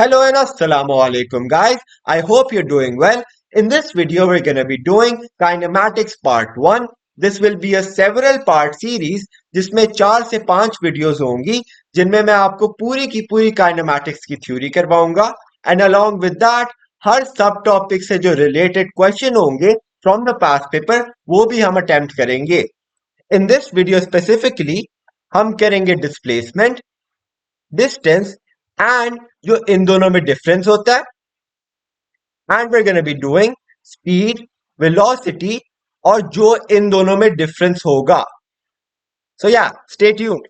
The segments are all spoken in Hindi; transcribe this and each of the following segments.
Hello and assalamu alaikum guys. I hope you're doing well. In this video we're going to be doing kinematics part 1. This will be a several part series जिसमें 4 से 5 वीडियोस होंगी जिनमें मैं आपको पूरी की पूरी काइनेमैटिक्स की थ्योरी करवाऊंगा एंड अलोंग विद दैट हर सब टॉपिक से जो रिलेटेड क्वेश्चन होंगे फ्रॉम द पास्ट पेपर वो भी हम अटेम्प्ट करेंगे. इन दिस वीडियो स्पेसिफिकली हम करेंगे डिस्प्लेसमेंट, डिस्टेंस एंड जो इन दोनों में डिफरेंस होता है and we gonna be doing speed, velocity और जो इन दोनों में डिफरेंस होगा. सो या स्टे ट्यून्ड.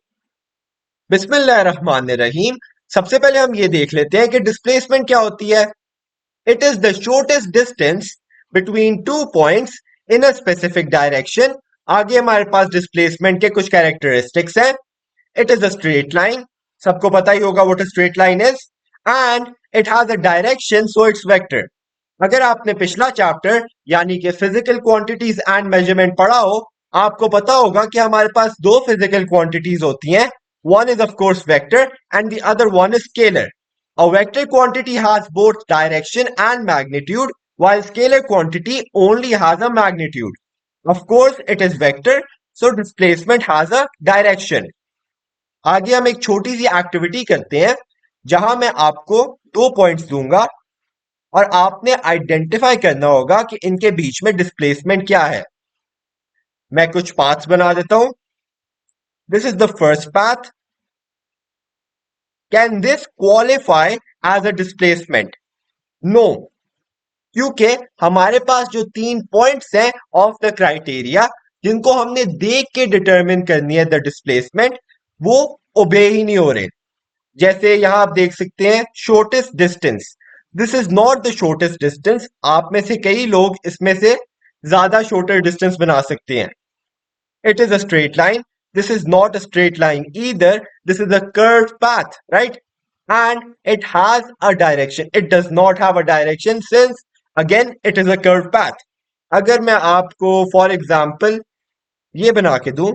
बिस्मिल्लाहिर्रहमानिर्रहीम. सबसे पहले हम ये देख लेते हैं कि डिस्प्लेसमेंट क्या होती है. It is the shortest distance between two points in a specific direction. आगे हमारे पास डिस्प्लेसमेंट के कुछ कैरेक्टरिस्टिक्स हैं. It is a straight line. सबको पता ही होगा what a straight line is. And it has a direction so it's vector. अगर आपने पिछला चैप्टर यानी कि फिजिकल क्वांटिटीज एंड मेजरमेंट पढ़ा हो, आपको पता होगा कि हमारे पास दो फिजिकल क्वांटिटीज होती हैं. One is of course vector and the other one is scalar. A vector quantity has both direction and magnitude while scalar quantity only has a magnitude. Of course it is vector, so displacement has a direction. आगे हम एक छोटी सी एक्टिविटी करते हैं जहां मैं आपको 2 पॉइंट्स दूंगा और आपने आइडेंटिफाई करना होगा कि इनके बीच में डिस्प्लेसमेंट क्या है. मैं कुछ पाथ्स बना देता हूं. This is the first path. Can this qualify as a displacement? No, क्योंकि हमारे पास जो 3 पॉइंट्स हैं ऑफ द क्राइटेरिया जिनको हमने देख के डिटरमिन करनी है द डिस्प्लेसमेंट, वो ओबे ही नहीं हो रहे. जैसे यहां आप देख सकते हैं shortest distance. This is not the shortest distance. आप में से कई लोग इसमें से ज्यादा शॉर्टर डिस्टेंस बना सकते हैं. It is a straight line. This is not a straight line either. This is a curve path, right? And it has a direction. It does not have a direction since again it is a curve path. अगर मैं आपको फॉर एग्जाम्पल ये बना के दूं,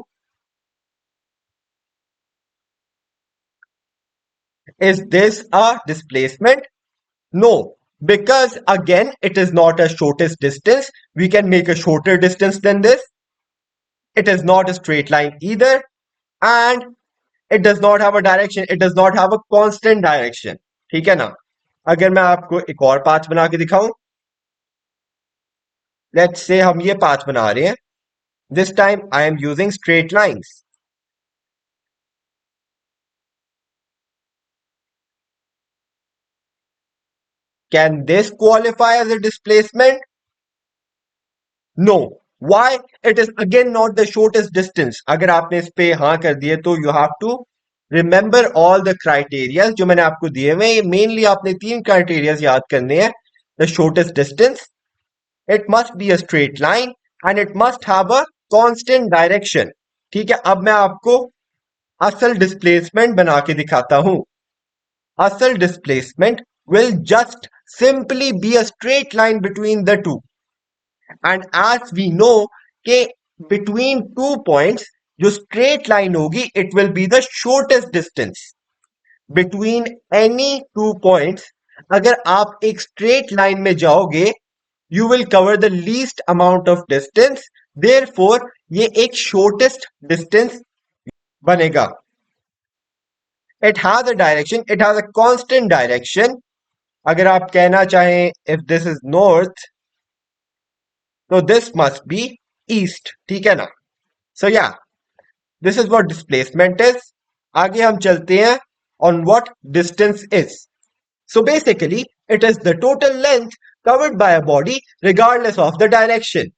is this a displacement? No, because again it is not a shortest distance. We can make a shorter distance than this. It is not a straight line either, and it does not have a direction. It does not have a constant direction. ठीक है ना? अगर मैं आपको एक और पाथ बना के दिखाऊं, let's say हम ये पाथ बना रहे हैं. This time I am using straight lines. Can this qualify as a displacement? No. Why? It is again not the shortest distance. अगर आपने इस पे हाँ कर दिए तो you have to remember all the criteria जो मैंने आपको दिए हुए हैं. मेनली आपने 3 criteria याद करने हैं. The shortest distance, it must be a straight line and it must have a constant direction. ठीक है, अब मैं आपको असल डिस्प्लेसमेंट बना के दिखाता हूं. असल displacement will just simply be a straight line between the two. And as we know कि between 2 points जो straight line होगी it will be the shortest distance between any 2 points. अगर आप एक straight line में जाओगे you will cover the least amount of distance, therefore ये एक shortest distance बनेगा. It has a direction, it has a constant direction. अगर आप कहना चाहें if this is north, so this must be east. ठीक है ना? So yeah, this is what displacement is. आगे हम चलते हैं on what distance is. So basically it is the total length covered by a body regardless of the direction.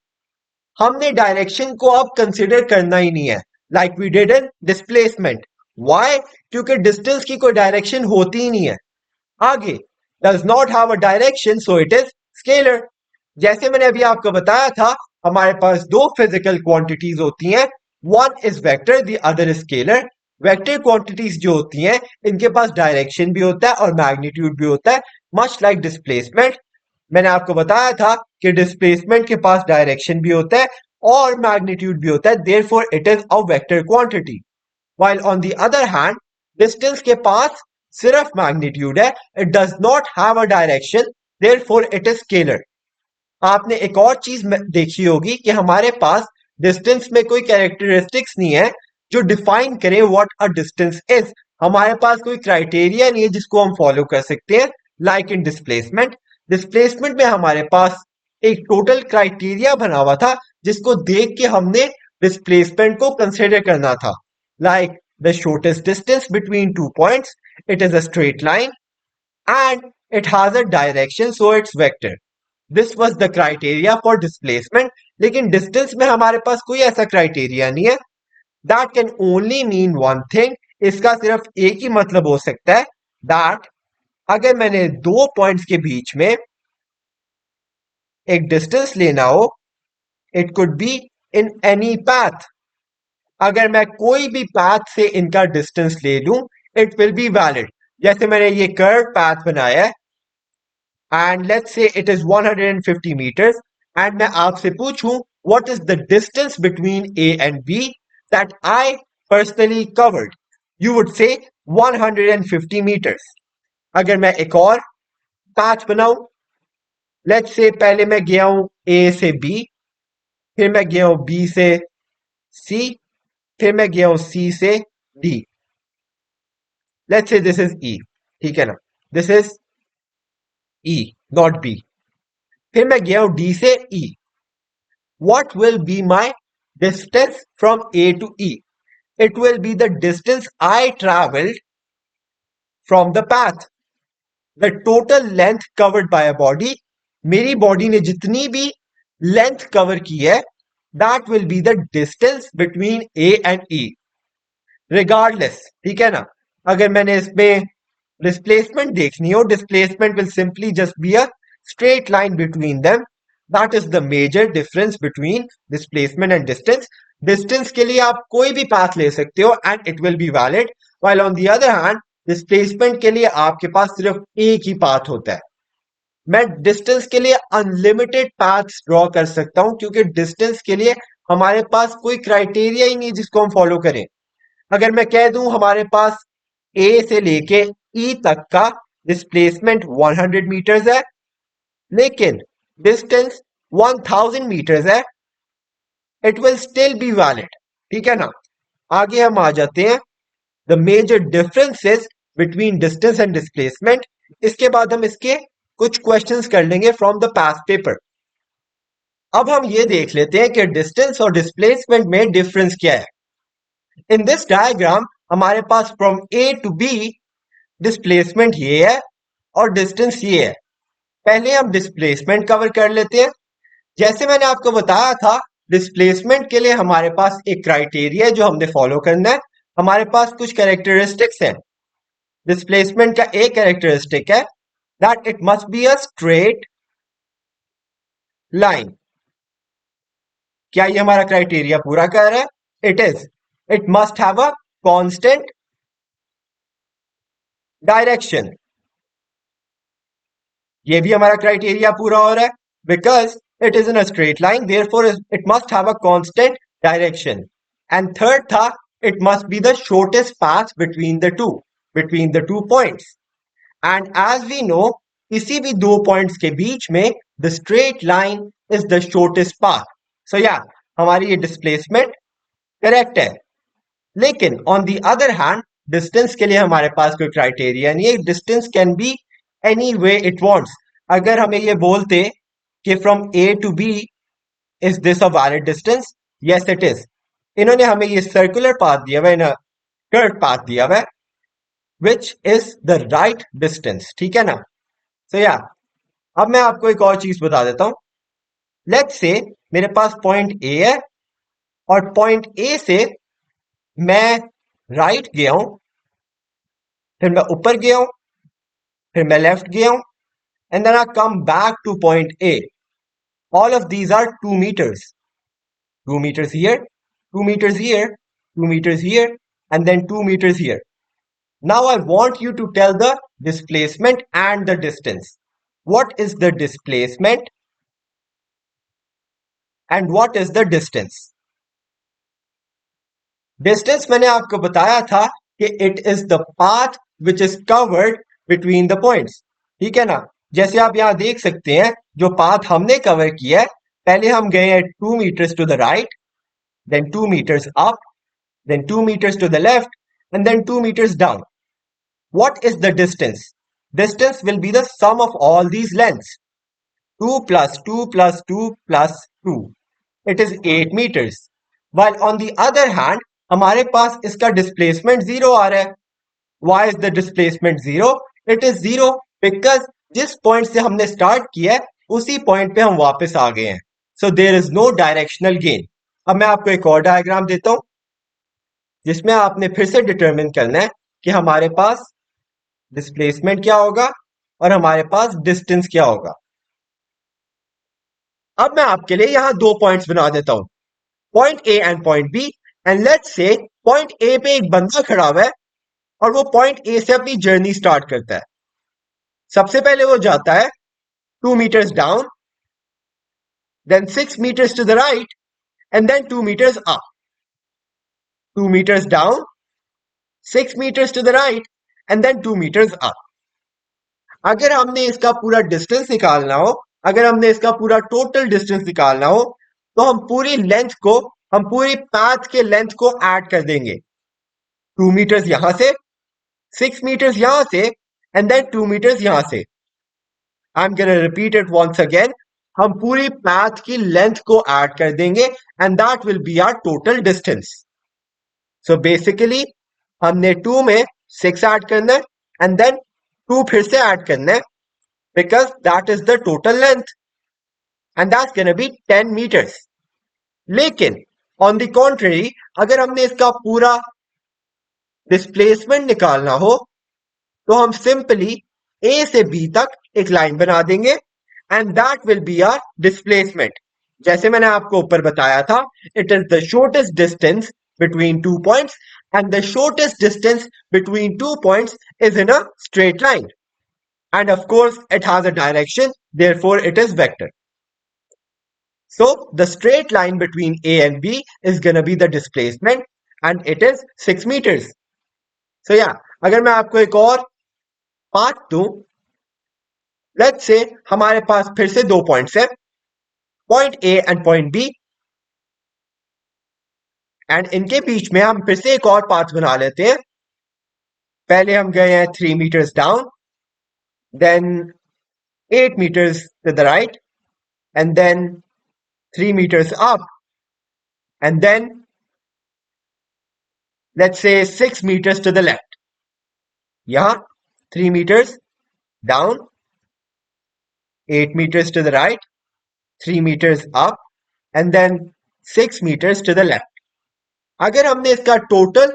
हमने डायरेक्शन को अब कंसिडर करना ही नहीं है like we did in displacement. Why? क्योंकि डिस्टेंस की कोई डायरेक्शन होती ही नहीं है. आगे does not have a direction so it is scalar. जैसे मैंने अभी आपको बताया था हमारे पास दो फिजिकल क्वांटिटीज होती हैं. One is vector, the other is scalar. Vector quantities जो होती हैं इनके पास डायरेक्शन भी होता है और मैग्नीट्यूड भी होता है, मच लाइक डिस्प्लेसमेंट. मैंने आपको बताया था कि डिस्प्लेसमेंट के पास डायरेक्शन भी होता है और मैग्नीट्यूड भी होता है, therefore it is a vector quantity. While on the other hand distance के पास सिर्फ मैग्नीट्यूड है, it does not have a direction, therefore it is scalar. आपने एक और चीज देखी होगी कि हमारे पास डिस्टेंस में कोई कैरेक्टरिस्टिक्स नहीं है जो डिफाइन करे व्हाट अ डिस्टेंस इज। हमारे पास कोई क्राइटेरिया नहीं है जिसको हम फॉलो कर सकते हैं। लाइक इन डिस्प्लेसमेंट, डिस्प्लेसमेंट में हमारे पास एक टोटल क्राइटेरिया बना हुआ था जिसको देख के हमने डिस्प्लेसमेंट को कंसिडर करना था। Like the shortest distance between two points, it is a straight line and it has a direction, so it's vector. This was the criteria for displacement. लेकिन distance में हमारे पास कोई ऐसा criteria नहीं है। That can only mean one thing. इसका सिर्फ एक ही मतलब हो सकता है that अगर मैंने दो पॉइंट्स के बीच में एक डिस्टेंस लेना हो, it could be in any path. अगर मैं कोई भी path से इनका डिस्टेंस ले लूं, it will be valid. जैसे मैंने ये कर्व path बनाया है and let's say it is 150 meters and मैं आपसे पूछूं what is the distance between A and B that I personally covered, you would say 150 meters. अगर मैं एक और path बनाऊं, let's say पहले मैं गया हूं A से B, फिर मैं गया हूं B से C, फिर मैं गया हूं C से D. Let's say this is E, ठीक है ना, this is E not B. फिर मैं गया हूं D से E. What will be my distance from A to E? It will be the distance I traveled from the path. The total length covered by a body. मेरी बॉडी ने जितनी भी लेंथ कवर की है, that will be the distance between A and E. Regardless, ठीक है ना? अगर मैंने इसमें displacement देखनी हो, displacement will simply just be a straight line between them. That is the major difference between displacement and distance. Distance के लिए आप कोई भी path ले सकते हो and it will be valid. While on the other hand, displacement के लिए आपके पास सिर्फ एक ही path होता है। मैं distance के लिए unlimited paths draw कर सकता हूं क्योंकि distance के लिए हमारे पास कोई criteria ही नहीं जिसको हम follow करें। अगर मैं कह दूं हमारे पास A से लेके E तक का डिस्प्लेसमेंट 100 मीटर्स है लेकिन डिस्टेंस 1000 मीटर्स है, it will still be valid. ठीक है ना? आगे हम आ जाते हैं the major differences between distance and displacement. इसके बाद हम इसके कुछ क्वेश्चंस कर लेंगे फ्रॉम द पास्ट पेपर। अब हम ये देख लेते हैं कि डिस्टेंस और डिस्प्लेसमेंट में डिफरेंस क्या है। इन दिस डायग्राम हमारे पास from A to B displacement ये है और डिस्टेंस ये है। पहले हम डिस्प्लेसमेंट कवर कर लेते हैं। जैसे मैंने आपको बताया था, डिस्प्लेसमेंट के लिए हमारे पास एक क्राइटेरिया है जो हमने फॉलो करना है। हमारे पास कुछ कैरेक्टरिस्टिक्स हैं। डिस्प्लेसमेंट का एक कैरेक्टरिस्टिक है that it must be a straight line. क्या ये हमारा क्राइटेरिया पूरा कर रहा है? It is. It must have a constant direction. ये भी हमारा क्राइटेरिया पूरा हो रहा है because it is in a straight line, therefore it must have a constant direction. And third था it must be the shortest path between the two points. And as we know, किसी भी दो पॉइंट्स के बीच में the straight line is the shortest path. So yeah हमारी ये डिस्प्लेसमेंट करेक्ट है। लेकिन on the other hand distance के लिए हमारे पास कोई क्राइटेरिया नहीं है। Distance can be any way it wants. अगर हमें ये बोलते कि from A to B is this a valid distance, yes it is. इन्होंने हमें ये सर्कुलर पाथ दिया हुआ है ना, कर्व पाथ दिया हुआ है which is the right distance. ठीक है ना? सो या अब मैं आपको एक और चीज बता देता हूं। लेट्स से मेरे पास पॉइंट ए है और पॉइंट ए से मैं राइट गया हूं, फिर मैं ऊपर गया हूं, फिर मैं लेफ्ट गया हूं, and then I come back to point A. All of these are 2 meters. 2 meters here, 2 meters here, 2 meters here, and then 2 meters here. Now I want you to tell the displacement and the distance. What is the displacement and what is the distance? Distance मैंने आपको बताया था कि it is the path which is covered between the points. ठीक है ना? जैसे आप यहाँ देख सकते हैं जो पाथ हमने कवर किया है, पहले हम गए हैं 2 meters to the right, then 2 meters up, then 2 meters to the left, and then 2 meters down. What is the distance? Distance will be the sum of all these lengths. 2 plus 2 plus 2 plus 2. It is 8 meters. While on the other hand, हमारे पास इसका displacement 0 आ रहा है. Why is the displacement 0? It is 0 because जिस point से हमने start किया है उसी point पे हम वापस आ गए हैं. So there is no directional gain. अब मैं आपको एक और डायग्राम देता हूं जिसमें आपने फिर से डिटरमिन करना है कि हमारे पास डिस्प्लेसमेंट क्या होगा और हमारे पास डिस्टेंस क्या होगा. अब मैं आपके लिए यहां दो पॉइंट्स बना देता हूं, point A and point B. And let's say point A पे एक बंदा खड़ा हुआ है और वो पॉइंट ए से अपनी जर्नी स्टार्ट करता है. सबसे पहले वो जाता है 2 meters down, then 6 meters to the right, and then 2 meters up. 2 meters down, 6 meters to the right, and then 2 meters up. अगर हमने इसका पूरा डिस्टेंस निकालना हो, अगर हमने इसका पूरा टोटल डिस्टेंस निकालना हो, तो हम पूरी लेंथ को, हम पूरी पाथ के लेंथ को ऐड कर देंगे. 2 meters यहां से, 6 meters यहां से, and then 2 meters यहां से. I'm gonna repeat it once again. हम पूरी पाथ की लेंथ को ऐड कर देंगे and that will be our total distance. So basically हमने 2 में 6 ऐड करना है and then 2 फिर से ऐड करना है because that is the total length and that's gonna be 10 meters. लेकिन on the contrary अगर हमने इसका पूरा डिस्प्लेसमेंट निकालना हो तो हम सिंपली ए से बी तक एक लाइन बना देंगे and that will be our displacement. जैसे मैंने आपको ऊपर बताया था, it is the shortest distance between 2 points and the shortest distance between 2 points is in a straight line, and of course it has a direction, therefore it is vector. So the straight line between A and B is going to be the displacement and it is 6 meters. So yeah, अगर मैं आपको एक और पाथ दूं, लेट्स से हमारे पास फिर से दो पॉइंट्स है, point A and point B, and इनके बीच में हम फिर से एक और पाथ बना लेते हैं. पहले हम गए हैं 3 meters down, then 8 meters to the right, and then 3 meters up, and then let's say 6 meters to the left. यहां 3 meters down, 8 meters to the right, 3 meters up, and then 6 meters to the left. अगर हमने इसका टोटल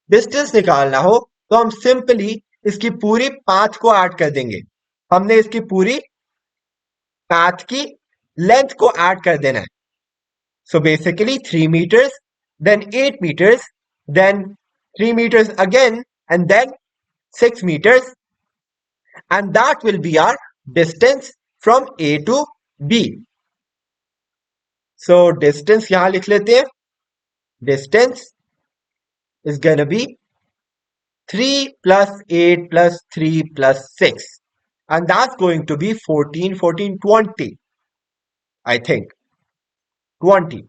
डिस्टेंस निकालना हो तो हम सिंपली इसकी पूरी पाथ को ऐड कर देंगे. हमने इसकी पूरी पाथ की लेंथ को ऐड कर देना है. So basically 3 meters, then 8 meters, then 3 meters again, and then 6 meters, and that will be our distance from A to B. So distance यहां लिख लेते हैं. Distance is gonna be 3 plus 8 plus 3 plus 6, and that's going to be 14, 14, 20, I think 20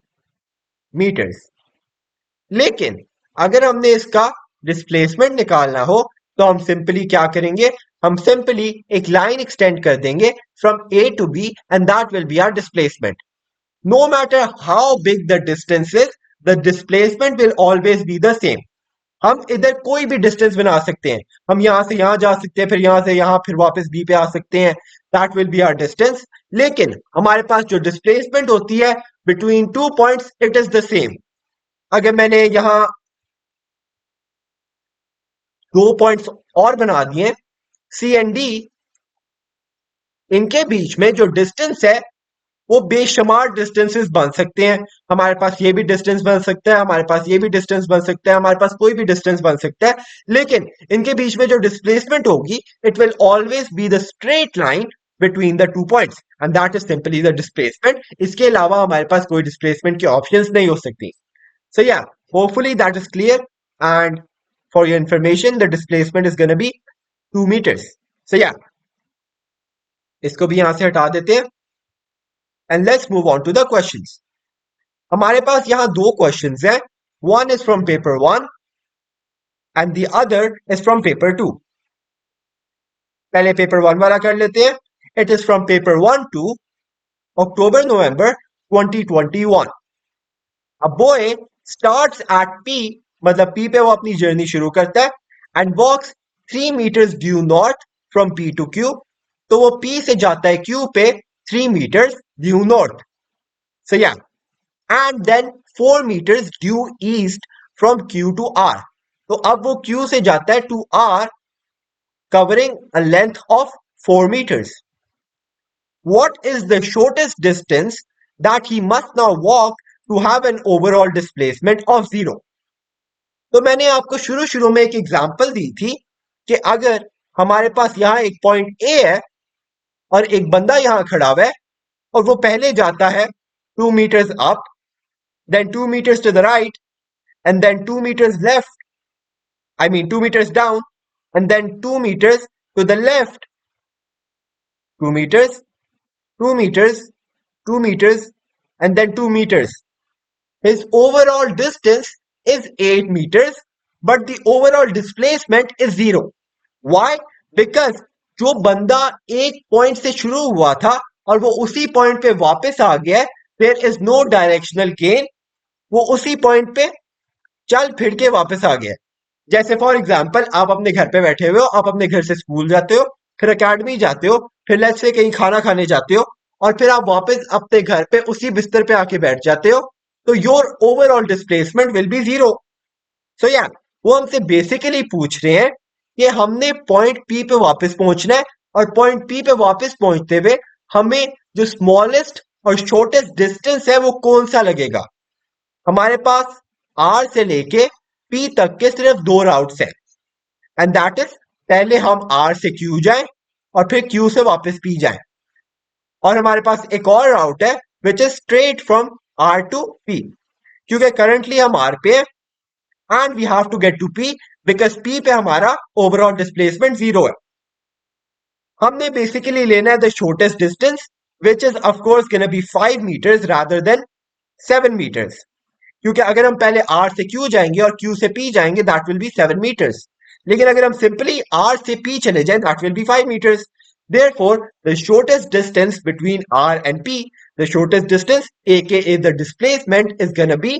meters. लेकिन अगर हमने इसका डिस्प्लेसमेंट निकालना हो तो हम सिंपली क्या करेंगे, हम सिंपली एक लाइन एक्सटेंड कर देंगे from A to B and that will be our displacement. No matter how big the distance is, the displacement will always be the same. हम इधर कोई भी डिस्टेंस बना सकते हैं, हम यहां से यहां जा सकते हैं, फिर यहां से यहां, फिर वापस बी पे आ सकते हैं. That will be our distance. लेकिन हमारे पास जो डिस्प्लेसमेंट होती है between 2 points, it is the same. अगर मैंने यहां 2 पॉइंट्स और बना दिए सी एंड डी, इनके बीच में जो डिस्टेंस है वो बेशुमार डिस्टेंसेस बन सकते हैं. हमारे पास ये भी डिस्टेंस बन सकता है, हमारे पास ये भी डिस्टेंस बन सकता है, हमारे पास कोई भी डिस्टेंस बन सकता है. लेकिन इनके बीच में जो डिस्प्लेसमेंट होगी, it will always be the straight line between the 2 points and that is simply the displacement. इसके अलावा हमारे पास कोई डिस्प्लेसमेंट की ऑप्शंस नहीं हो सकती. So yeah, hopefully that is clear. And for your information, the displacement is going to be 2 meters. So yeah, इसको भी यहां से हटा देते हैं and let's move on to the questions. हमारे पास यहां दो questions हैं. One is from paper 1 and the other is from paper 2. पहले paper 1 वाला कर लेते हैं. It is from paper 1 to October-November 2021. A boy starts at P, मतलब P पे वो अपनी जर्नी शुरू करता है and walks 3 meters due north from P to Q. तो वो P से जाता है Q पे 3 meters due north. So yeah, and then 4 meters due east from Q to R. तो अब वो Q से जाता है to R covering a length of 4 meters. What is the shortest distance that he must now walk to have an overall displacement of 0? तो मैंने आपको शुरू में एक एग्जांपल दी थी कि अगर हमारे पास यहां एक पॉइंट ए है और एक बंदा यहां खड़ा हुआ है और वो पहले जाता है 2 meters up, then 2 meters to the right, and then 2 meters left. I mean 2 meters down, and then 2 meters to the left. 2 meters, 2 meters, 2 meters, and then 2 meters. His overall distance is 8 meters, but the overall displacement is 0. Why? Because जो बंदा एक पॉइंट से शुरू हुआ था और वो उसी पॉइंट पे वापस आ गया है, there is no directional gain. वो उसी पॉइंट पे चल फिर के वापस आ गया है. जैसे फॉर एग्जाम्पल आप अपने घर पे बैठे हुए हो, आप अपने घर से स्कूल जाते हो, फिर अकेडमी जाते हो, फिर लेट्स से कहीं खाना खाने जाते हो और फिर आप वापस अपने घर पे उसी बिस्तर पे आके बैठ जाते हो, तो your overall displacement will be 0. सो या वो हमसे बेसिकली पूछ रहे हैं कि हमने पॉइंट पी पे वापस पहुंचना है और पॉइंट पी पे वापस पहुंचते हुए हमें जो स्मॉलेस्ट और शॉर्टेस्ट डिस्टेंस है वो कौन सा लगेगा. हमारे पास आर से लेके पी तक के सिर्फ दो राउट्स हैं एंड दैट इज पहले हम आर से क्यू जाएं और फिर क्यू से वापस पी जाएं, और हमारे पास एक और राउट है which is straight from R to P, क्योंकि करंटली हम आर पे and we have to get to P because P पे हमारा ओवरऑल डिस्प्लेसमेंट 0 है. हमने बेसिकली लेना है the shortest distance which is of course gonna be 5 meters rather than 7 meters, क्योंकि अगर हम पहले R से Q जाएंगे और Q से P जाएंगे दैट विल बी 7 meters, लेकिन अगर हम सिंपली R से P चले जाएं that will B 5 meters. Therefore, the shortest distance between R and P, the shortest distance, aka the displacement, is gonna be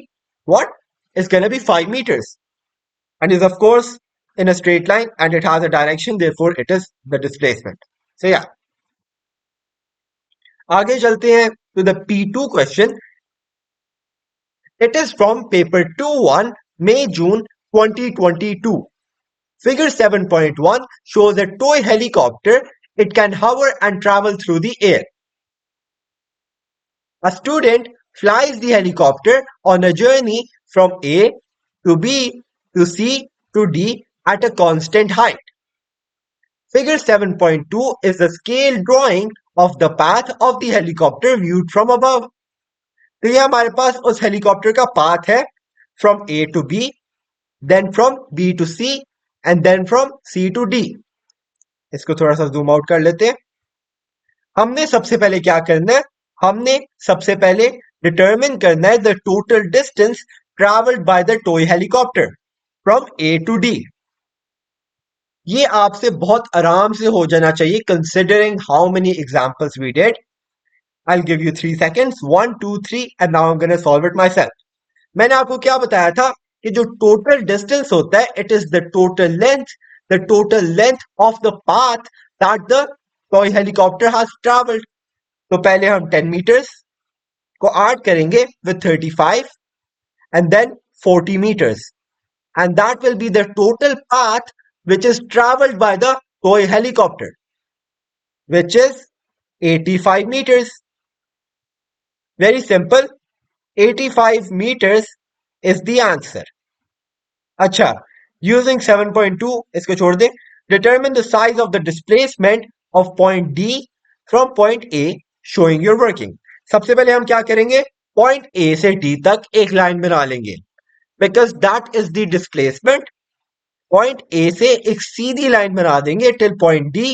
what? Is gonna be 5 meters, and is of course in a straight line, and it has a direction. Therefore, it is the displacement. So yeah. आगे चलते हैं to the P2 question. It is from paper 2-1, May-June 2022. Figure 7.1 shows a toy helicopter. It can hover and travel through the air. A student flies the helicopter on a journey from A to B to C to D at a constant height. Figure 7.2 is the scale drawing of the path of the helicopter viewed from above. तो ये हमारे पास उस हेलीकॉप्टर का पाथ है from A to B, then from B to C and then from C to D. इसको थोड़ा सा जूम आउट कर लेते हैं. हमने सबसे पहले क्या करना है, हमने सबसे पहले डिटरमिन करना है the total distance travelled by the toy helicopter from A to D. ये आपसे बहुत आराम से हो जाना चाहिए considering how many examples we did. I'll give you 3 seconds. 1, 2, 3, and now I'm gonna solve it myself. मैंने आपको क्या बताया था कि जो टोटल डिस्टेंस होता है it is the total length of the path that the toy helicopter has travelled. तो पहले हम 10 meters को ऐड करेंगे with 35 and then 40 meters, and that will be the total path which is traveled by the toy helicopter, which is 85 meters. Very simple. 85 meters is the answer. अच्छा, using 7.2 इसको छोड़ दें. Determine the size of the displacement of point D from point A showing your working. सबसे पहले हम क्या करेंगे, point A से D तक एक लाइन बना लेंगे because that is the displacement. Point A से एक सीधी लाइन बना देंगे till point D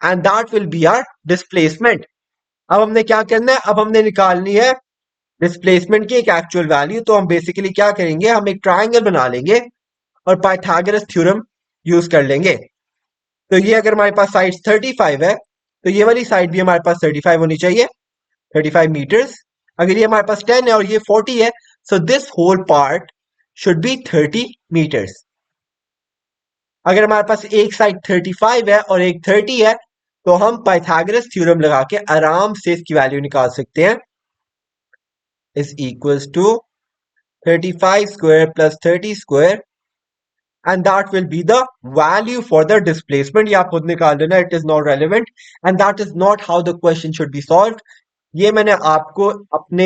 and that will be our displacement. अब हमने क्या करना है, अब हमने निकालनी है डिस्प्लेसमेंट की एक एक्चुअल वैल्यू। तो हम बेसिकली क्या करेंगे, हम एक ट्राइंगल बना लेंगे और पाइथागोरस थ्योरम यूज कर लेंगे। तो ये अगर हमारे पास साइड 35 है तो ये वाली साइड भी हमारे पास 35 होनी चाहिए, 35 मीटर्स। अगर ये हमारे पास 10 है और ये 40 है, so this whole part should be 30 metres. अगर हमारे पास एक साइड 35 है और एक 30 है तो हम पाइथागोरस थ्योरम लगा के आराम से इसकी वैल्यू निकाल सकते हैं, is equals to 35 square plus 30 square and that will be the value for the displacement। ये आप खुद निकाल लेना, it is not relevant and that is not how the question should be solved। ये मैंने आपको अपने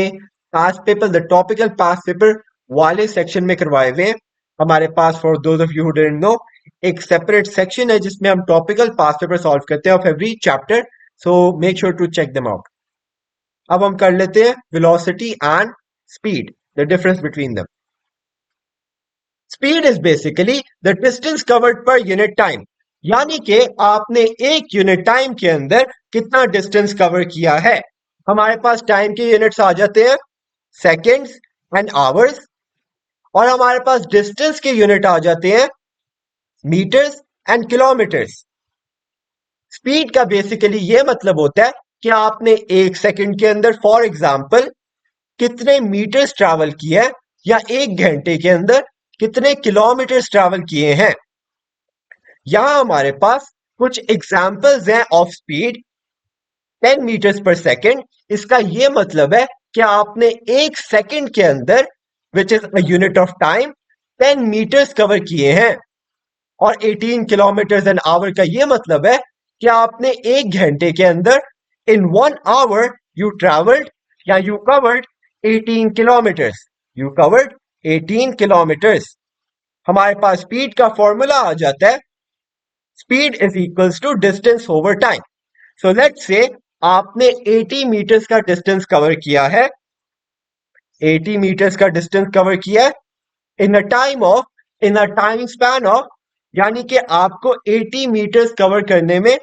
past paper the topical past paper वाले सेक्शन में करवाए हुए हैं। हमारे पास for those of you who didn't know एक separate section है जिसमें हम topical past paper solve करते हैं of every chapter, so make sure to check them out। अब हम कर लेते हैं velocity and speed, the difference between them। Speed is basically the distance covered per unit time, यानी कि आपने एक यूनिट टाइम के अंदर कितना डिस्टेंस कवर किया है। हमारे पास टाइम के यूनिट्स आ जाते हैं सेकेंड्स एंड आवर्स, और हमारे पास डिस्टेंस के यूनिट आ जाते हैं मीटर्स एंड किलोमीटर्स। स्पीड का बेसिकली ये मतलब होता है कि आपने एक सेकंड के अंदर फॉर एग्जांपल कितने मीटर्स ट्रैवल किया है, या एक घंटे के अंदर कितने किलोमीटर्स ट्रैवल किए हैं। यहां हमारे पास कुछ एग्जाम्पल्स हैं of speed. 10 metres per second, इसका यह मतलब है कि आपने एक सेकेंड के अंदर which is a unit of time 10 metres cover किए हैं। और 18 किलोमीटर्स एन आवर का यह मतलब है कि आपने एक घंटे के अंदर इन 1 आवर यू ट्रेवल्ड या you covered 18 kilometres, you covered 18 kilometres. हमारे पास स्पीड का फॉर्मूला आ जाता है speed is equals to distance over time. So let's say आपने 80 मीटर्स का डिस्टेंस कवर किया है, 80 मीटर्स का डिस्टेंस कवर किया है in a time of, in a time span of, यानी कि आपको 80 मीटर्स कवर करने में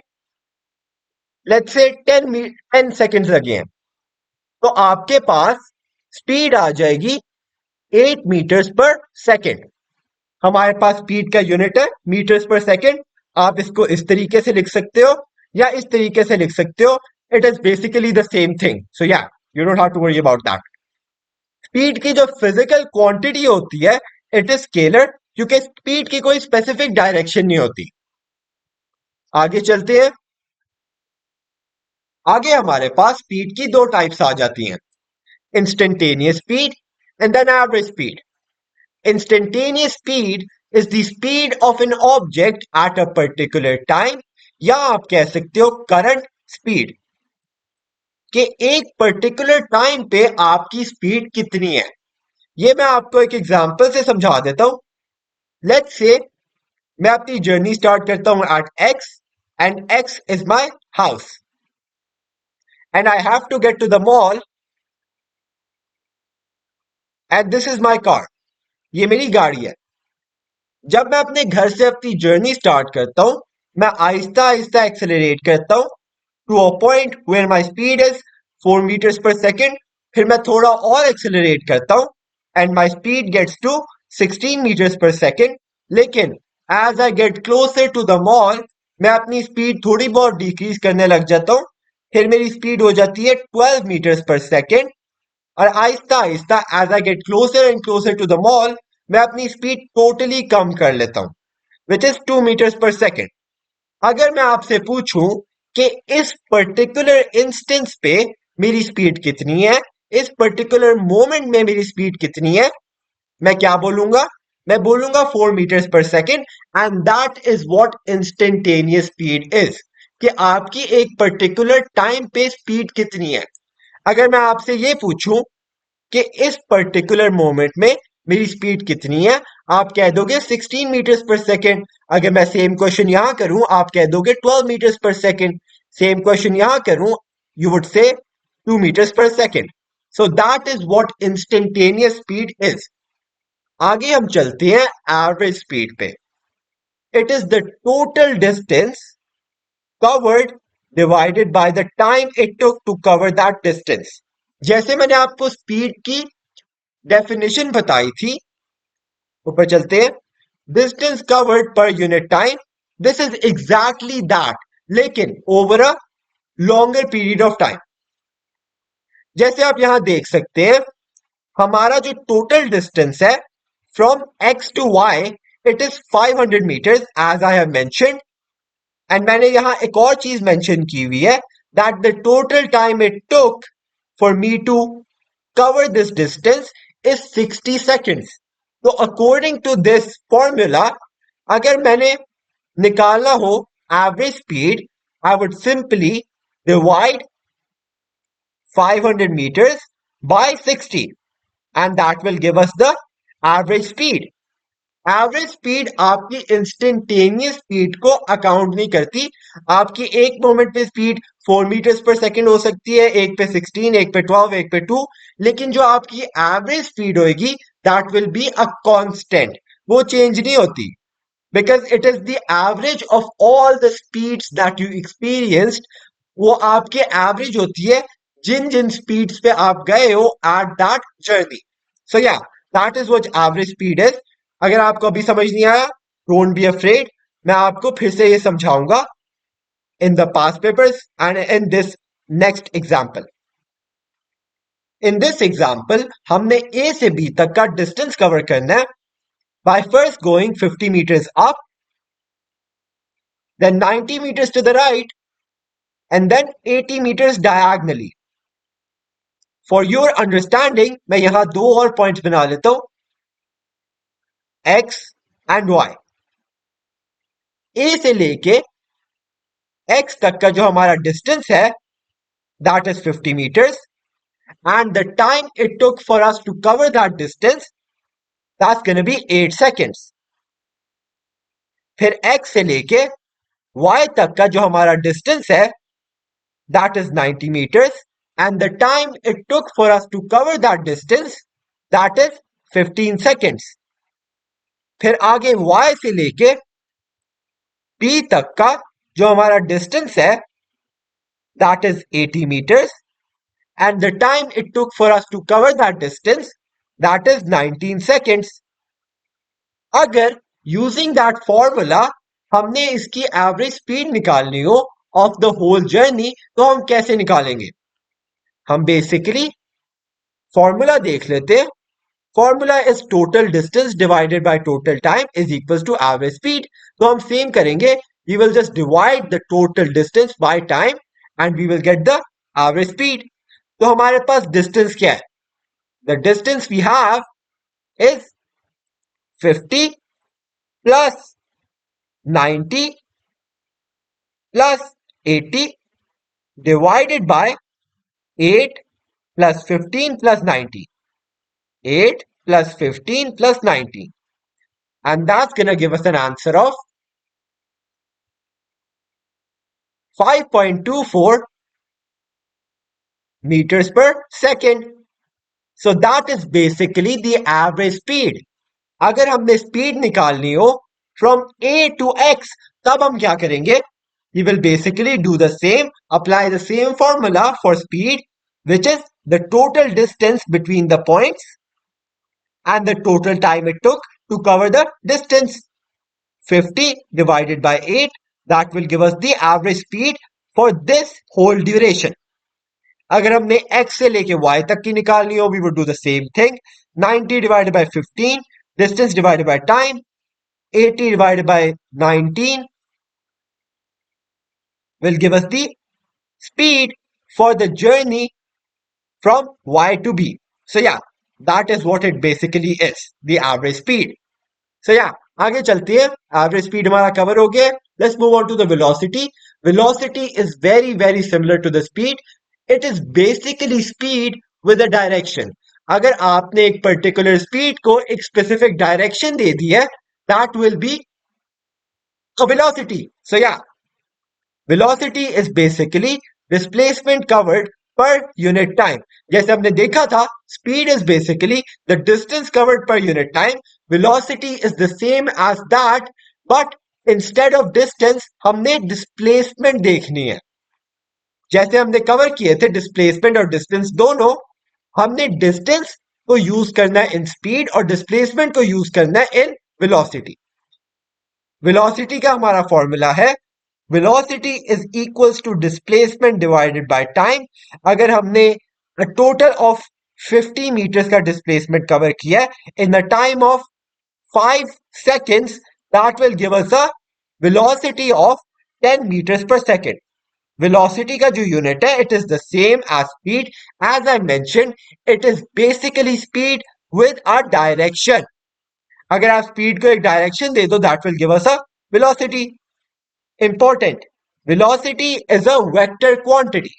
लेट्स से 10 सेकेंड्स लगे हैं। तो आपके पास स्पीड आ जाएगी 8 मीटर्स पर सेकेंड। हमारे पास स्पीड का यूनिट है मीटर्स पर सेकेंड। आप इसको इस तरीके से लिख सकते हो या इस तरीके से लिख सकते हो, it is basically the same thing. So yeah you don't have to worry about that. Speed की जो फिजिकल क्वांटिटी होती है इट इज स्केलर, क्योंकि स्पीड की कोई स्पेसिफिक डायरेक्शन नहीं होती। आगे चलते हैं। आगे हमारे पास स्पीड की दो टाइप्स आ जाती हैं, instantaneous speed and then average speed. Instantaneous speed is the speed of an object at a particular time, या आप कह सकते हो करंट स्पीड, कि एक पर्टिकुलर टाइम पे आपकी स्पीड कितनी है। ये मैं आपको एक एग्जांपल से समझा देता हूं। लेट्स से मैं अपनी जर्नी स्टार्ट करता हूं at X and X is my house and I have to get to the mall and this is my car, ये मेरी गाड़ी है। जब मैं अपने घर से अपनी जर्नी स्टार्ट करता हूं मैं आहिस्ता आहिस्ता एक्सेलरेट करता हूं to a point where my speed is 4 metres per second. फिर मैं थोड़ा और एक्सेलरेट करता हूं and my speed gets to 16 metres per second. लेकिन as I get closer to the mall मैं अपनी स्पीड थोड़ी बहुत डिक्रीज करने लग जाता हूं, फिर मेरी स्पीड हो जाती है 12 मीटर्स पर सेकेंड। और आहिस्ता आहिस्ता as I get closer and closer to the mall मैं अपनी स्पीड टोटली कम कर लेता हूं which is 2 metres per second. अगर मैं आपसे पूछूं कि इस पर्टिकुलर इंस्टेंस पे मेरी स्पीड कितनी है, इस पर्टिकुलर मोमेंट में मेरी स्पीड कितनी है, मैं क्या बोलूंगा, मैं बोलूंगा 4 metres per second. And that is what instantaneous speed is, कि आपकी एक पर्टिकुलर टाइम पे स्पीड कितनी है। अगर मैं आपसे ये पूछूं कि इस पर्टिकुलर मोमेंट में मेरी स्पीड कितनी है, आप कह दोगे 16 मीटर्स पर सेकेंड। अगर मैं सेम क्वेश्चन यहां करूं आप कह दोगे 12 metres per second. Same question यहां करूं you would say 2 metres per second. So that is what instantaneous speed is. आगे हम चलते हैं एवरेज स्पीड पे। It is the total distance covered divided by the time it took to cover that distance. जैसे मैंने आपको स्पीड की डेफिनेशन बताई थी, ऊपर चलते हैं. Distance covered per unit time, this is exactly that, लेकिन over a longer period of time. जैसे आप यहां देख सकते हैं, हमारा जो टोटल डिस्टेंस है from X to Y, it is 500 metres as I have mentioned. And मैंने यहां एक और चीज मेंशन की हुई है, that the total time it took for me to cover this distance is 60 seconds. तो अकॉर्डिंग टू दिस फॉर्मूला, अगर मैंने निकालना हो average speed, I would simply divide 500 meters by 60 and that will give us the average speed. Average speed आपकी इंस्टेंटेनियस स्पीड को अकाउंट नहीं करती. आपकी एक मोमेंट पे स्पीड 4 मीटर्स पर सेकेंड हो सकती है, एक पे 16, एक पे 12, एक पे 2, लेकिन जो आपकी एवरेज स्पीड होगी that will be a constant. वो चेंज नहीं होती, because it is the average of all the speeds that you experienced. वो आपके एवरेज होती है जिन जिन स्पीड्स पे आप गए हो at that journey. So yeah, that is what average speed is. अगर आपको अभी समझ नहीं आया, डोंट बी अफ्रेड, मैं आपको फिर से ये समझाऊंगा in the past papers and in this next example. In this example हमने ए से बी तक का डिस्टेंस कवर करना है by first going 50 meters up, then 90 meters to the right, and then 80 meters diagonally. For your understanding, मैं यहां दो और पॉइंट्स बना लेता हूं, x and y. a से लेके x तक का जो हमारा डिस्टेंस है, that is 50 meters, and the time it took for us to cover that distance, that's going to be 8 seconds. फिर x से लेके y तक का जो हमारा डिस्टेंस है, that is 90 meters, and the time it took for us to cover that distance, that is 15 seconds. फिर आगे y से लेके p तक का जो हमारा डिस्टेंस है, that is 80 meters, and the time it took for us to cover that distance, that is 19 seconds. अगर using that formula हमने इसकी एवरेज स्पीड निकालनी हो ऑफ द होल जर्नी, तो हम कैसे निकालेंगे? हम बेसिकली फॉर्मूला देख लेते हैं. Formula is total distance divided by total time is equal to average speed. तो हम सेम करेंगे, we will just divide the total distance by time and we will get the average speed. तो हमारे पास डिस्टेंस क्या है? The distance we have is 50 plus 90 plus 80 divided by 8 plus 15 plus 90. 8 plus 15 plus 90. And that's going to give us an answer of 5.24 meters per second. So that is basically the average speed. अगर हमने स्पीड निकालनी हो from A to X, तब हम क्या करेंगे? We will basically do the same, apply the same formula for speed, which is the total distance between the points and the total time it took to cover the distance. 50 divided by 8, that will give us the average speed for this whole duration. अगर हमने x से लेके y तक की निकालनी हो, we would do the same thing. 90 divided by 15, distance divided by time, 80 divided by 19 will give us the speed for the journey from Y to B. So yeah, that is what it basically is, the average speed. So yeah, आगे चलते हैं. Average speed हमारा cover हो गया. Let's move on to the velocity. Velocity is very very similar to the speed. It is basically speed with a direction. अगर आपने एक particular speed को एक specific direction दे दी है, that will be a velocity. So yeah, velocity is basically displacement covered per unit time. जैसे हमने देखा था, speed is basically the distance covered per unit time. Velocity is the same as that, but instead of distance हमने डिस्प्लेसमेंट देखनी है। जैसे हमने कवर किए थे डिस्प्लेसमेंट और डिस्टेंस दोनों, हमने डिस्टेंस को यूज करना है इन स्पीड और डिस्प्लेसमेंट को यूज करना है इन वेलोसिटी। वेलोसिटी का हमारा फॉर्मूला है velocity is equals to displacement divided by time. अगर हमने टोटल ऑफ 50 मीटर्स का डिस्प्लेसमेंट कवर किया है in the time of 5 seconds, that will give us a velocity of 10 meters per second. Velocity का जो यूनिट है it is the same as speed. As I mention it is basically speed with a direction. अगर आप स्पीड को एक डायरेक्शन दे दो that will give us a velocity. Important, velocity is a vector quantity.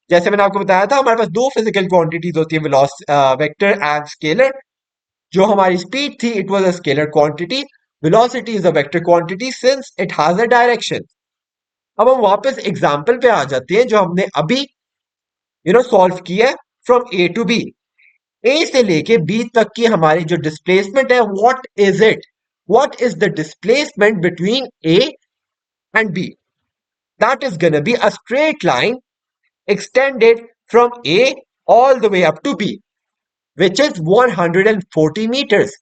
जैसे मैंने आपको बताया था हमारे पास दो फिजिकल क्वांटिटीज होती है, वेक्टर एंड स्केलर। जो हमारी स्पीड थी it was a scalar quantity, velocity is a vector quantity since it has a direction. अब हम वापस एग्जांपल पे आ जाते हैं जो हमने अभी सॉल्व किया है from A to B. A से लेके बी तक की हमारी जो डिस्प्लेसमेंट है what is it, what is the displacement between A and B? That is gonna be a straight line extended from A all the way up to B, which is 140 meters.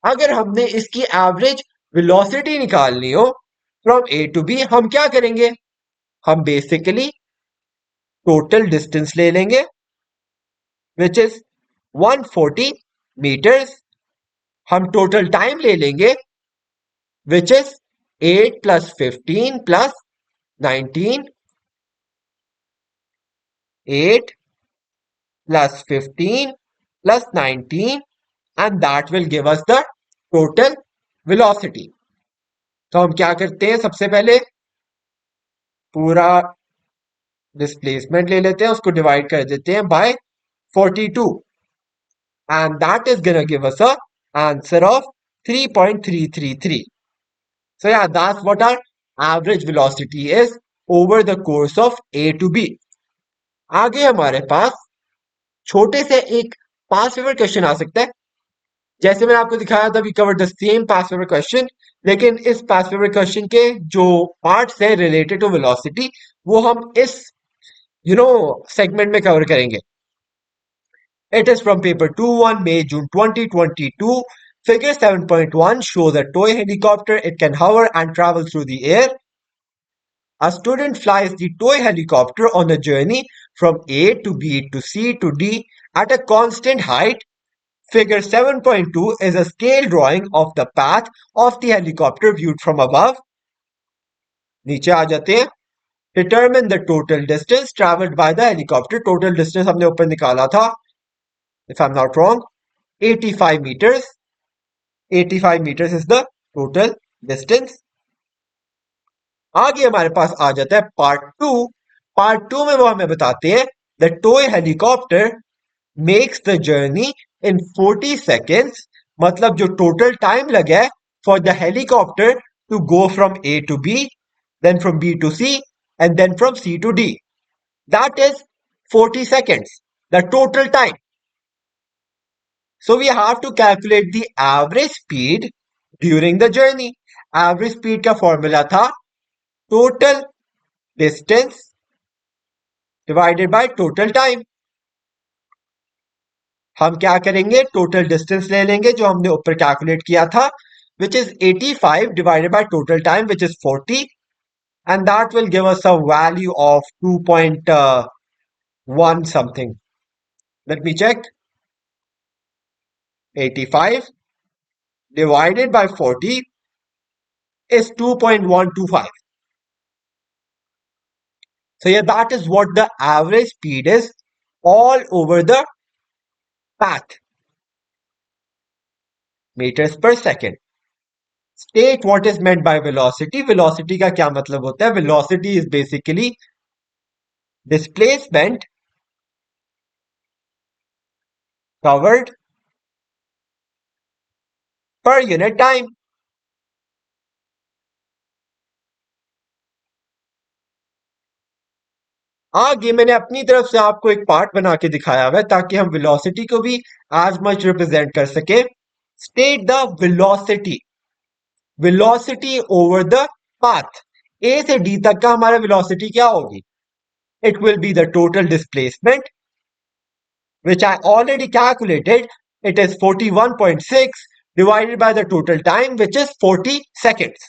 अगर हमने इसकी एवरेज वेलोसिटी निकालनी हो फ्रॉम ए टू बी हम क्या करेंगे? हम बेसिकली टोटल डिस्टेंस ले लेंगे विच इज 140 meters। हम टोटल टाइम ले लेंगे which is 8 plus 15 plus 19, 8 plus 15 plus 19, and that will give us the total velocity. तो हम क्या करते हैं, सबसे पहले पूरा डिस्प्लेसमेंट ले लेते हैं, उसको डिवाइड कर देते हैं bye 42 and that is gonna give us a answer of 3.333. So yeah, that's what our average velocity is over the course of A to B. आगे हमारे पास छोटे से एक पास पेपर क्वेश्चन आ सकता है। जैसे मैंने आपको दिखाया था we cover the same past paper question, लेकिन इस पास पेपर क्वेश्चन के जो पार्ट्स है रिलेटेड टू वेलोसिटी वो हम इस सेगमेंट में कवर करेंगे। It is from paper 2-1 May June 2022. Figure 7.1 shows a toy helicopter. It can hover and travel through the air. A student flies the toy helicopter on a journey from A to B to C to D at a constant height. Figure 7.2 is a scale drawing of the path of the helicopter viewed from above. नीचे आ जाते हैं। Determine the total distance traveled by the helicopter. Total distance हमने ऊपर निकाला था, if I'm not wrong, 85 meters. 85 meters is the total distance. आगे हमारे पास आ जाता है पार्ट टू। पार्ट टू में वो हमें बताते हैं the toy helicopter makes the journey in 40 seconds। मतलब जो टोटल टाइम लगा है for the helicopter to go from A to B, then from B to C and then from C to D, that is 40 seconds, the total time. So we have to calculate the average speed during the journey. Average speed का फॉर्मूला था total distance divided by total time. हम क्या करेंगे, टोटल डिस्टेंस ले लेंगे जो हमने ऊपर कैलकुलेट किया था which is 85 divided by total time which is 40, and that will give us a value of 2.1 something. Let me check. 85 divided by 40 is 2.125. So yeah, that is what the average speed is all over the path. Meters per second. State what is meant by velocity. Velocity का क्या मतलब होता है? Velocity is basically displacement covered per unit time. आगे मैंने अपनी तरफ से आपको एक पार्ट बना के दिखाया हुआ है ताकि हम वेलोसिटी को भी एज मच रिप्रेजेंट कर सके। State the velocity velocity over the path. A से डी तक का हमारा वेलोसिटी क्या होगी? It will be the total displacement which I already calculated. It is 41.6 divided by the total time, which is 40 seconds.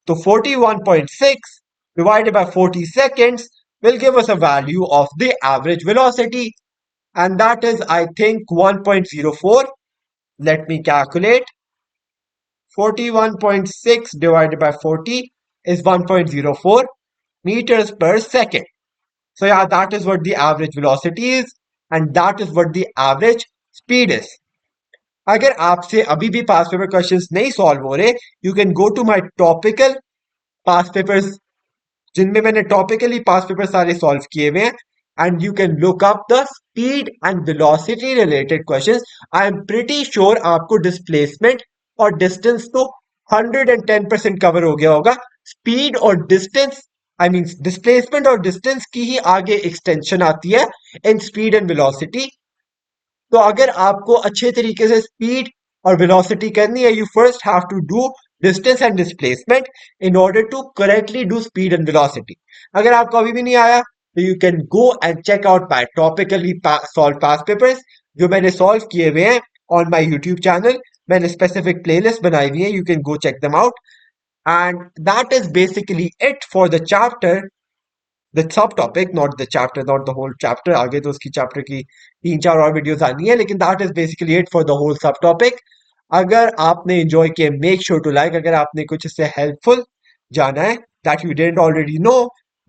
So 41.6 divided by 40 seconds will give us a value of the average velocity. And that is, I think, 1.04. Let me calculate. 41.6 divided by 40 is 1.04 meters per second. So yeah, that is what the average velocity is, and that is what the average speed is. अगर आपसे अभी भी पास पेपर क्वेश्चंस नहीं सॉल्व हो रहे, you can go to my topical past papers, जिनमें मैंने टॉपिकली पास पेपर सारे सॉल्व किए हुए हैं, and you can look up the speed and velocity related questions. I am pretty sure आपको डिस्प्लेसमेंट और डिस्टेंस तो 110% कवर हो गया होगा. स्पीड और डिस्टेंस, आई मीन डिस्प्लेसमेंट और डिस्टेंस की ही आगे एक्सटेंशन आती है इन स्पीड एंड वेलोसिटी. तो अगर आपको अच्छे तरीके से स्पीड और वेलोसिटी करनी है, you first have to do distance and displacement in order to correctly do speed and velocity. अगर आपको अभी भी नहीं आया तो you can go and check out my topically solved past papers जो मैंने सॉल्व किए हुए हैं ऑन माय यूट्यूब चैनल. मैंने स्पेसिफिक प्लेलिस्ट बनाई हुई है, you can go check them out. And that is basically it for the chapter, the सब topic, not the chapter, not the whole chapter. आगे तो उसकी चैप्टर की 3-4 और वीडियोस आनी है, लेकिन that is basically it for the whole sub topic. अगर आपने एंजॉय किया, मेक श्योर टू लाइक. अगर आपने कुछ इससे हेल्पफुल जाना है that you didn't already know,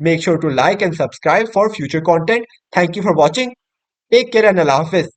make sure to like and subscribe for future content. Thank you for watching. Take care and Allah Hafiz.